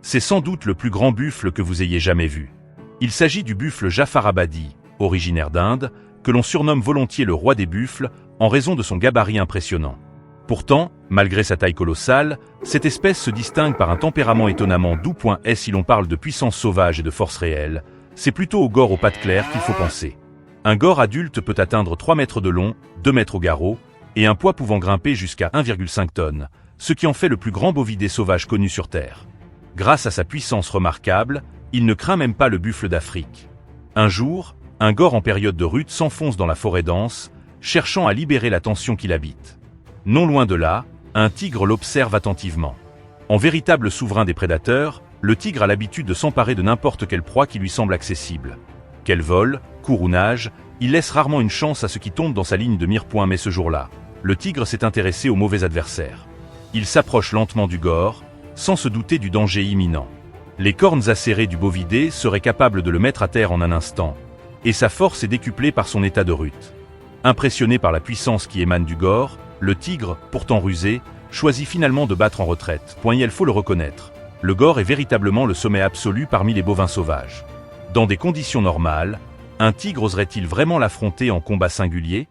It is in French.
C'est sans doute le plus grand buffle que vous ayez jamais vu. Il s'agit du buffle Jafarabadi, originaire d'Inde, que l'on surnomme volontiers le roi des buffles en raison de son gabarit impressionnant. Pourtant, malgré sa taille colossale, cette espèce se distingue par un tempérament étonnamment doux. Si l'on parle de puissance sauvage et de force réelle, c'est plutôt au gor aux pattes claires qu'il faut penser. Un gor adulte peut atteindre 3 mètres de long, 2 mètres au garrot, et un poids pouvant grimper jusqu'à 1,5 tonnes, ce qui en fait le plus grand bovidé sauvage connu sur Terre. Grâce à sa puissance remarquable, il ne craint même pas le buffle d'Afrique. Un jour, un gor en période de rut s'enfonce dans la forêt dense, cherchant à libérer la tension qu'il habite. Non loin de là, un tigre l'observe attentivement. En véritable souverain des prédateurs, le tigre a l'habitude de s'emparer de n'importe quelle proie qui lui semble accessible. Qu'elle vole, court ou nage, il laisse rarement une chance à ce qui tombe dans sa ligne de mire. Mais ce jour-là, le tigre s'est intéressé au mauvais adversaire. Il s'approche lentement du gor, sans se douter du danger imminent. Les cornes acérées du bovidé seraient capables de le mettre à terre en un instant, et sa force est décuplée par son état de rut. Impressionné par la puissance qui émane du gor, le tigre, pourtant rusé, choisit finalement de battre en retraite. Il faut le reconnaître, le gor est véritablement le sommet absolu parmi les bovins sauvages. Dans des conditions normales, un tigre oserait-il vraiment l'affronter en combat singulier ?